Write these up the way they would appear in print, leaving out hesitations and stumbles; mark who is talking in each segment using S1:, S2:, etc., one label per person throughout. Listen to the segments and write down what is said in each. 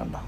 S1: കണ്ടോ.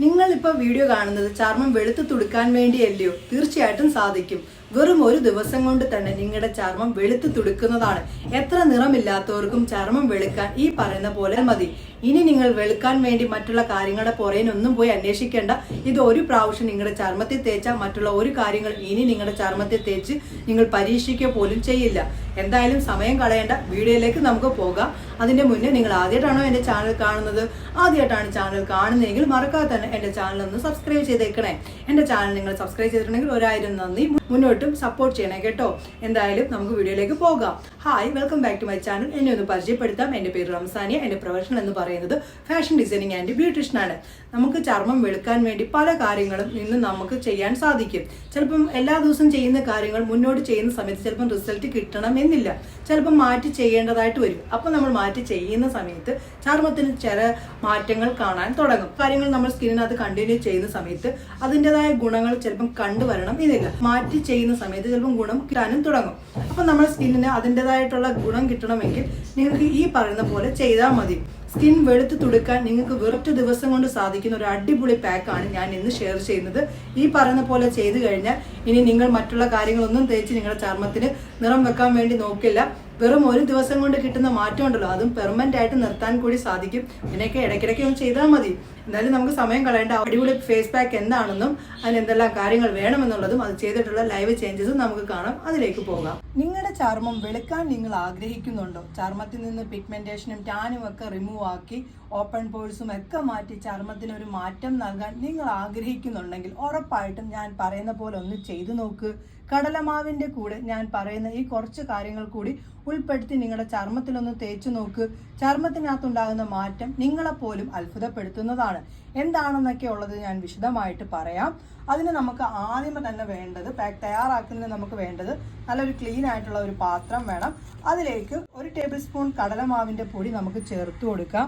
S2: നിങ്ങളിപ്പോൾ വീഡിയോ കാണുന്നത് ചർമ്മം വെളുത്ത് തുടുക്കാൻ വേണ്ടിയല്ലയോ? തീർച്ചയായിട്ടും സാധിക്കും. വെറും ഒരു ദിവസം കൊണ്ട് തന്നെ നിങ്ങളുടെ ചർമ്മം വെളുത്ത് തുടുക്കുന്നതാണ്. എത്ര നിറമില്ലാത്തവർക്കും ചർമ്മം വെളുക്കാൻ ഈ പറയുന്ന പോലെ മതി. ഇനി നിങ്ങൾ വെളുക്കാൻ വേണ്ടി മറ്റുള്ള കാര്യങ്ങളുടെ പുറകിനൊന്നും പോയി അന്വേഷിക്കേണ്ട. ഇത് ഒരു പ്രാവശ്യം നിങ്ങളുടെ ചർമ്മത്തിൽ തേച്ചാൽ മറ്റുള്ള ഒരു കാര്യങ്ങളും ഇനി നിങ്ങളുടെ ചർമ്മത്തിൽ തേച്ച് നിങ്ങൾ പരീക്ഷിക്കുക പോലും ചെയ്യില്ല. എന്തായാലും സമയം കളയേണ്ട, വീഡിയോയിലേക്ക് നമുക്ക് പോകാം. അതിന്റെ മുന്നേ നിങ്ങൾ ആദ്യമായിട്ടാണോ എൻ്റെ ചാനൽ കാണുന്നത്? ആദ്യമായിട്ടാണ് ചാനൽ കാണുന്നതെങ്കിൽ മറക്കാതെ തന്നെ എൻ്റെ ചാനൽ ഒന്ന് സബ്സ്ക്രൈബ് ചെയ്തേക്കണേ. എൻ്റെ ചാനൽ നിങ്ങൾ സബ്സ്ക്രൈബ് ചെയ്തിട്ടുണ്ടെങ്കിൽ 1000 നന്ദി. മുന്നോട്ടും സപ്പോർട്ട് ചെയ്യണേ കേട്ടോ. എന്തായാലും നമുക്ക് വീഡിയോയിലേക്ക് പോകാം. Hi, welcome back to my channel. എന്നെ ഒന്ന് പരിചയപ്പെടുത്താം. എൻ്റെ പേര് റംസാനിയ. എൻ്റെ പ്രൊഫഷൻ എന്ന് പറയുന്നത് ഫാഷൻ ഡിസൈനിങ് ആൻഡ് ബ്യൂട്ടീഷ്യൻ ആണ്. നമുക്ക് ചർമ്മം വെളുക്കാൻ വേണ്ടി പല കാര്യങ്ങളും ഇന്ന് നമുക്ക് ചെയ്യാൻ സാധിക്കും. ചിലപ്പം എല്ലാ ദിവസവും ചെയ്യുന്ന കാര്യങ്ങൾ മുന്നോട്ട് ചെയ്യുന്ന സമയത്ത് ചിലപ്പം റിസൾട്ട് കിട്ടണമെന്നില്ല. ചിലപ്പം മാറ്റി ചെയ്യേണ്ടതായിട്ട് വരും. അപ്പം നമ്മൾ മാറ്റി ചെയ്യുന്ന സമയത്ത് ചർമ്മത്തിന് ചില മാറ്റങ്ങൾ കാണാൻ തുടങ്ങും. കാര്യങ്ങൾ നമ്മൾ സ്കിന്നിനകത്ത് കണ്ടിന്യൂ ചെയ്യുന്ന സമയത്ത് അതിൻ്റെതായ ഗുണങ്ങൾ ചിലപ്പം കണ്ടുവരണം എന്നില്ല. മാറ്റി ചെയ്യുന്ന സമയത്ത് ചിലപ്പം ഗുണം കിട്ടാനും തുടങ്ങും. അപ്പം നമ്മുടെ സ്കിന്നിന് അതിൻ്റെതായിട്ടുള്ള ഗുണം കിട്ടണമെങ്കിൽ നിങ്ങൾക്ക് ഈ പറയുന്ന പോലെ ചെയ്താൽ മതി. സ്കിൻ വെളുത്ത് തുടുക്കാൻ നിങ്ങൾക്ക് വെറുതെ ദിവസം കൊണ്ട് സാധിക്കുന്ന ഒരു അടിപൊളി പാക്കാണ് ഞാൻ ഇന്ന് ഷെയർ ചെയ്യുന്നത്. ഈ പറയുന്ന പോലെ ചെയ്തു കഴിഞ്ഞാൽ ഇനി നിങ്ങൾ മറ്റുള്ള കാര്യങ്ങളൊന്നും തേച്ച് നിങ്ങളുടെ ചർമ്മത്തിന് നിറം വെക്കാൻ വേണ്ടി നോക്കില്ല. വെറും ഒരു ദിവസം കൊണ്ട് കിട്ടുന്ന മാറ്റം ഉണ്ടല്ലോ, അതും പെർമനന്റ് ആയിട്ട് നിർത്താൻ കൂടി സാധിക്കും. ഇതിനൊക്കെ ഇടയ്ക്കിടയ്ക്ക് ഒന്ന് ചെയ്താൽ മതി. എന്തായാലും നമുക്ക് സമയം കളയേണ്ട. അടിപൊളി ഫേസ് പാക്ക് എന്താണെന്നും അതിന് എന്തെല്ലാം കാര്യങ്ങൾ വേണമെന്നുള്ളതും അത് ചെയ്തിട്ടുള്ള ലൈവ് ചേഞ്ചസും നമുക്ക് കാണാം. അതിലേക്ക് പോകാം. നിങ്ങളുടെ ചർമ്മം വെളുക്കാൻ നിങ്ങൾ ആഗ്രഹിക്കുന്നുണ്ടോ? ചർമ്മത്തിൽ നിന്ന് പിഗ്മെന്റേഷനും ടാനും ഒക്കെ റിമൂവ് ആക്കി ഓപ്പൺ പോഴ്സും ഒക്കെ മാറ്റി ചർമ്മത്തിന് ഒരു മാറ്റം നൽകാൻ നിങ്ങൾ ആഗ്രഹിക്കുന്നുണ്ടെങ്കിൽ ഉറപ്പായിട്ടും ഞാൻ പറയുന്ന പോലെ ഒന്ന് ചെയ്തു നോക്ക്. കടലമാവിന്റെ കൂടെ ഞാൻ പറയുന്ന ഈ കുറച്ച് കാര്യങ്ങൾ കൂടി ഉൾപ്പെടുത്തി നിങ്ങളുടെ ചർമ്മത്തിലൊന്ന് തേച്ചു നോക്ക്. ചർമ്മത്തിനകത്തുണ്ടാകുന്ന മാറ്റം നിങ്ങളെപ്പോലും അത്ഭുതപ്പെടുത്തുന്നതാണ്. എന്താണെന്നൊക്കെ ഉള്ളത് ഞാൻ വിശദമായിട്ട് പറയാം. അതിന് നമുക്ക് ആദ്യമേ തന്നെ വേണ്ടത്, പാക്ക് തയ്യാറാക്കുന്നതിന് നമുക്ക് വേണ്ടത് നല്ലൊരു ക്ലീൻ ആയിട്ടുള്ള ഒരു പാത്രം വേണം. അതിലേക്ക് 1 ടേബിൾ സ്പൂൺ കടലമാവിന്റെ പൊടി നമുക്ക് ചേർത്ത് കൊടുക്കാം.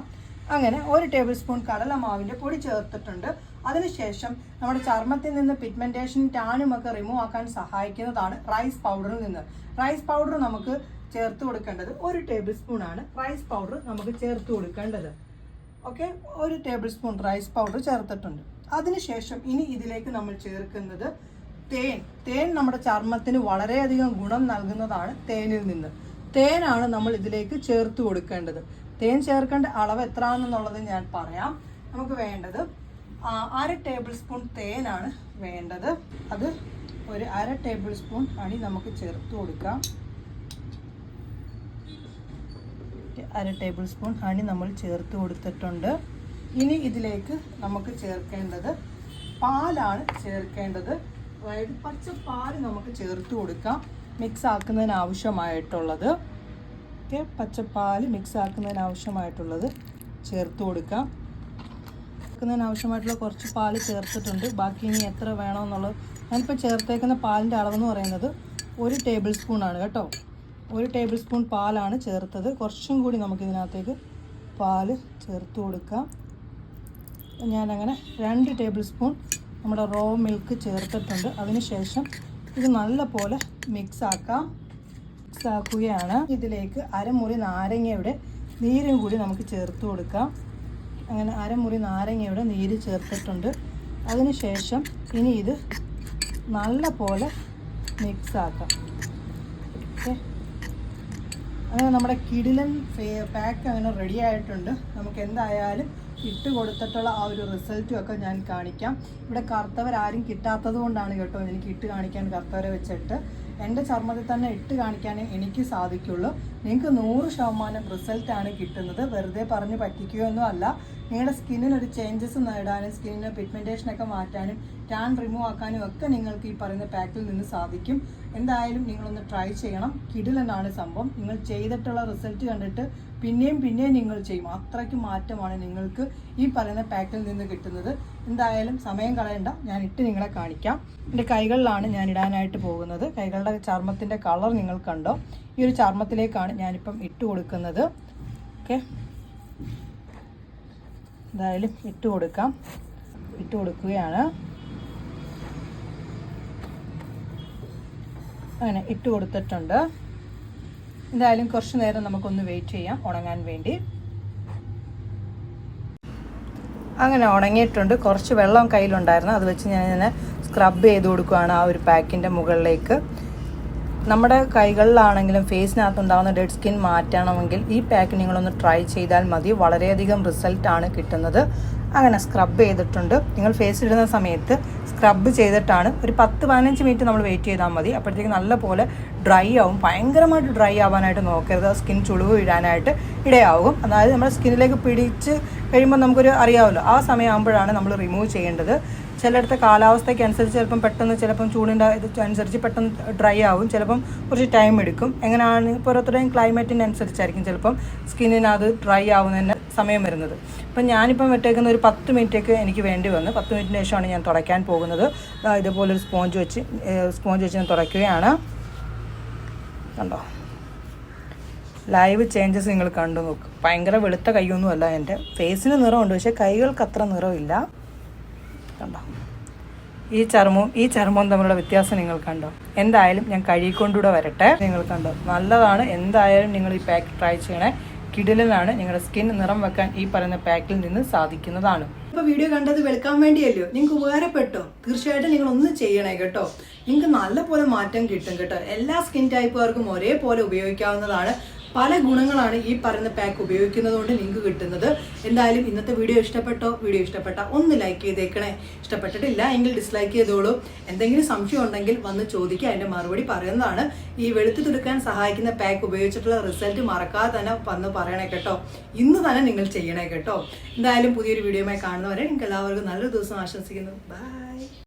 S2: അങ്ങനെ 1 ടേബിൾ സ്പൂൺ കടലമാവിന്റെ പൊടി ചേർത്തിട്ടുണ്ട്. അതിനുശേഷം നമ്മുടെ ചർമ്മത്തിൽ നിന്ന് പിഗ്മെന്റേഷൻ ടാനും ഒക്കെ റിമൂവ് ആക്കാൻ സഹായിക്കുന്നതാണ് റൈസ് പൗഡറിൽ നിന്ന്. റൈസ് പൗഡർ നമുക്ക് ചേർത്ത് കൊടുക്കേണ്ടത് 1 ടേബിൾ സ്പൂൺ ആണ്. റൈസ് പൗഡർ നമുക്ക് ചേർത്ത് കൊടുക്കേണ്ടത്. Okay, 1 tablespoon rice powder ചേർത്തിട്ടുണ്ട്. അതിനുശേഷം ഇനി ഇതിലേക്ക് നമ്മൾ ചേർക്കുന്നത് തേൻ നമ്മുടെ ചർമ്മത്തിന് വളരെയധികം ഗുണം നൽകുന്നതാണ്. തേനിൽ നിന്ന് തേനാണ് നമ്മൾ ഇതിലേക്ക് ചേർത്ത് കൊടുക്കേണ്ടത്. തേൻ ചേർക്കേണ്ട അളവ് എത്രയാണെന്നുള്ളത് ഞാൻ പറയാം. നമുക്ക് വേണ്ടത് 1/2 ടേബിൾ സ്പൂൺ തേനാണ് വേണ്ടത്. അത് 1/2 ടേബിൾ സ്പൂൺ ഹണി നമുക്ക് ചേർത്ത് കൊടുക്കാം. 1/2 ടേബിൾ സ്പൂൺ ഹണി നമ്മൾ ചേർത്ത് കൊടുത്തിട്ടുണ്ട്. ഇനി ഇതിലേക്ക് നമുക്ക് ചേർക്കേണ്ടത് പാലാണ് ചേർക്കേണ്ടത്. അതായത് പച്ചപ്പാൽ നമുക്ക് ചേർത്ത് കൊടുക്കാം മിക്സ് ആക്കുന്നതിന് ആവശ്യമായിട്ടുള്ളത്. ഓക്കെ, പച്ചപ്പാൽ മിക്സ് ആക്കുന്നതിന് ആവശ്യമായിട്ടുള്ളത് ചേർത്ത് കൊടുക്കാം. ആവശ്യമായിട്ടുള്ള കുറച്ച് പാൽ ചേർത്തിട്ടുണ്ട്. ബാക്കി ഇനി എത്ര വേണമെന്നുള്ളത് ഞാനിപ്പോൾ ചേർത്തേക്കുന്ന പാലിൻ്റെ അളവെന്ന് പറയുന്നത് 1 ടേബിൾ സ്പൂൺ ആണ് കേട്ടോ. 1 ടേബിൾ സ്പൂൺ പാലാണ് ചേർത്തത്. കുറച്ചും കൂടി നമുക്കിതിനകത്തേക്ക് പാൽ ചേർത്ത് കൊടുക്കാം. ഞാനങ്ങനെ 2 ടേബിൾ സ്പൂൺ നമ്മുടെ റോ മിൽക്ക് ചേർത്തിട്ടുണ്ട്. അതിനുശേഷം ഇത് നല്ല പോലെ മിക്സ് ആക്കുകയാണ്. ഇതിലേക്ക് 1/2 മുറി നാരങ്ങയുടെ നീരും കൂടി നമുക്ക് ചേർത്ത് കൊടുക്കാം. അങ്ങനെ 1/2 മുറി നാരങ്ങയുടെ നീര് ചേർത്തിട്ടുണ്ട്. അതിനുശേഷം ഇനി ഇത് നല്ല പോലെ മിക്സ് ആക്കാം. ഓക്കെ, അങ്ങനെ നമ്മുടെ കിടിലൻ പാക്ക് അങ്ങനെ റെഡി ആയിട്ടുണ്ട്. നമുക്ക് എന്തായാലും ഇട്ട് കൊടുത്തിട്ടുള്ള ആ ഒരു റിസൾട്ടും ഒക്കെ ഞാൻ കാണിക്കാം. ഇവിടെ കറുത്തവരാരും കിട്ടാത്തത് കൊണ്ടാണ് കേട്ടോ എനിക്ക് ഇട്ട് കാണിക്കാൻ കറുത്തവരെ വെച്ചിട്ട്. എൻ്റെ ചർമ്മത്തിൽ തന്നെ ഇട്ട് കാണിക്കാനേ എനിക്ക് സാധിക്കുള്ളൂ. നിങ്ങൾക്ക് 100% റിസൾട്ടാണ് കിട്ടുന്നത്. വെറുതെ പറഞ്ഞ് പറ്റിക്കുകയൊന്നും അല്ല. നിങ്ങളുടെ സ്കിന്നിനൊരു ചേഞ്ചസ് നേടാനും സ്കിന്നിന് പിഗ്മെൻറ്റേഷനൊക്കെ മാറ്റാനും ടാൻ റിമൂവ് ആക്കാനും ഒക്കെ നിങ്ങൾക്ക് ഈ പറയുന്ന പാക്കിൽ നിന്ന് സാധിക്കും. എന്തായാലും നിങ്ങളൊന്ന് ട്രൈ ചെയ്യണം. കിടിലനാണ് സംഭവം. നിങ്ങൾ ചെയ്തിട്ടുള്ള റിസൾട്ട് കണ്ടിട്ട് പിന്നെയും നിങ്ങൾ ചെയ്യും. അത്രയ്ക്ക് മാറ്റമാണ് നിങ്ങൾക്ക് ഈ പറയുന്ന പാക്കിൽ നിന്ന് കിട്ടുന്നത്. എന്തായാലും സമയം കളയണ്ട, ഞാൻ ഇട്ട് നിങ്ങളെ കാണിക്കാം. എൻ്റെ കൈകളിലാണ് ഞാൻ ഇടാനായിട്ട് പോകുന്നത്. കൈകളുടെ ചർമ്മത്തിൻ്റെ കളർ നിങ്ങൾ കണ്ടോ? ഈ ഒരു ചർമ്മത്തിലേക്കാണ് ഞാനിപ്പം ഇട്ട് കൊടുക്കുന്നത്. ഓക്കെ, എന്തായാലും ഇട്ട് കൊടുക്കുകയാണ്. അങ്ങനെ ഇട്ട് കൊടുത്തിട്ടുണ്ട്. എന്തായാലും കുറച്ച് നേരം നമുക്കൊന്ന് വെയിറ്റ് ചെയ്യാം ഉണങ്ങാൻ വേണ്ടി. അങ്ങനെ ഉണങ്ങിയിട്ടുണ്ട്. കുറച്ച് വെള്ളം കയ്യിലുണ്ടായിരുന്നു, അത് വെച്ച് ഞാൻ ഇങ്ങനെ സ്ക്രബ് ചെയ്ത് കൊടുക്കുകയാണ് ആ ഒരു പാക്കിൻ്റെ മുകളിലേക്ക്. നമ്മുടെ കൈകളിലാണെങ്കിലും ഫേസിനകത്തുണ്ടാകുന്ന ഡെഡ് സ്കിൻ മാറ്റണമെങ്കിൽ ഈ പാക്ക് നിങ്ങളൊന്ന് ട്രൈ ചെയ്താൽ മതി. വളരെയധികം റിസൾട്ടാണ് കിട്ടുന്നത്. അങ്ങനെ സ്ക്രബ് ചെയ്തിട്ടുണ്ട്. നിങ്ങൾ ഫേസിലിടുന്ന സമയത്ത് സ്ക്രബ് ചെയ്തിട്ടാണ് ഒരു 10-15 മിനിറ്റ് നമ്മൾ വെയിറ്റ് ചെയ്താൽ മതി. അപ്പോഴത്തേക്ക് നല്ലപോലെ ഡ്രൈ ആവും. ഭയങ്കരമായിട്ട് ഡ്രൈ ആവാനായിട്ട് നോക്കരുത്, സ്കിൻ ചുളിവ് വീഴാനായിട്ട് ഇടയാവും. അതായത് നമ്മുടെ സ്കിന്നിലേക്ക് പിടിച്ച് കഴിയുമ്പോൾ നമുക്കൊരു അറിയാമല്ലോ, ആ സമയമാകുമ്പോഴാണ് നമ്മൾ റിമൂവ് ചെയ്യേണ്ടത്. ചിലയിടത്തെ കാലാവസ്ഥയ്ക്ക് അനുസരിച്ച് ചിലപ്പം പെട്ടെന്ന്, ചിലപ്പം ചൂടിൻ്റെ ഇത് അനുസരിച്ച് പെട്ടെന്ന് ഡ്രൈ ആവും, ചിലപ്പം കുറച്ച് ടൈം എടുക്കും. എങ്ങനെയാണ് ഓരോരുത്തരുടെയും ക്ലൈമറ്റിന് അനുസരിച്ചായിരിക്കും ചിലപ്പം സ്കിന്നിനത് ഡ്രൈ ആവുന്നതിന് സമയം വരുന്നത്. അപ്പം ഞാനിപ്പം വിട്ടേക്കുന്ന ഒരു 10 മിനിറ്റൊക്കെ എനിക്ക് വേണ്ടി വന്നു. 10 മിനിറ്റിന് ശേഷമാണ് ഞാൻ തുടയ്ക്കാൻ പോകുന്നത്. ഇതുപോലൊരു സ്പോഞ്ച് വെച്ച് ഞാൻ തുടയ്ക്കുകയാണ്. കണ്ടോ, ലൈവ് ചേഞ്ചസ് നിങ്ങൾ കണ്ടു നോക്കും. ഭയങ്കര വെളുത്ത കൈയൊന്നുമല്ല എൻ്റെ. ഫേസിന് നിറമുണ്ട്, പക്ഷേ കൈകൾക്ക് അത്ര നിറമില്ല. കണ്ടോ, ഈ ചർമ്മവും തമ്മിലുള്ള വ്യത്യാസം നിങ്ങൾ കണ്ടോ? എന്തായാലും ഞാൻ കഴുകിക്കൊണ്ടുകൂടെ വരട്ടെ. നിങ്ങൾ കണ്ടോ, നല്ലതാണ്. എന്തായാലും നിങ്ങൾ ഈ പാക്ക് ട്രൈ ചെയ്യണേ. കിടിലനാണ്. നിങ്ങളുടെ സ്കിൻ നിറം വെക്കാൻ ഈ പറയുന്ന പാക്കിൽ നിന്ന് സാധിക്കുന്നതാണ്. ഇപ്പൊ വീഡിയോ കണ്ടത് വെളുക്കാൻ വേണ്ടിയല്ലോ, നിങ്ങൾക്ക് ഉപകാരപ്പെട്ടോ? തീർച്ചയായിട്ടും നിങ്ങൾ ഒന്ന് ചെയ്യണേ കേട്ടോ. നിങ്ങൾക്ക് നല്ലപോലെ മാറ്റം കിട്ടും കേട്ടോ. എല്ലാ സ്കിൻ ടൈപ്പുകാർക്കും ഒരേപോലെ ഉപയോഗിക്കാവുന്നതാണ്. പല ഗുണങ്ങളാണ് ഈ പറയുന്ന പാക്ക് ഉപയോഗിക്കുന്നത് കൊണ്ട് നിങ്ങൾക്ക് കിട്ടുന്നത്. എന്തായാലും ഇന്നത്തെ വീഡിയോ ഇഷ്ടപ്പെട്ടോ? വീഡിയോ ഇഷ്ടപ്പെട്ട ഒന്ന് ലൈക്ക് ചെയ്തേക്കണേ. ഇഷ്ടപ്പെട്ടിട്ടില്ല എങ്കിൽ ഡിസ്ലൈക്ക് ചെയ്തോളൂ. എന്തെങ്കിലും സംശയം ഉണ്ടെങ്കിൽ വന്ന് ചോദിക്കുക, അതിൻ്റെ മറുപടി പറയുന്നതാണ്. ഈ വെളുത്തു തുടുക്കാൻ സഹായിക്കുന്ന പാക്ക് ഉപയോഗിച്ചിട്ടുള്ള റിസൾട്ട് മറക്കാതെ തന്നെ വന്ന് പറയണേ കേട്ടോ. ഇന്ന് തന്നെ നിങ്ങൾ ചെയ്യണേ കേട്ടോ. എന്തായാലും പുതിയൊരു വീഡിയോയുമായി കാണുന്നവരെ നിങ്ങൾക്ക് എല്ലാവർക്കും നല്ലൊരു ദിവസം ആശംസിക്കുന്നു. ബൈ.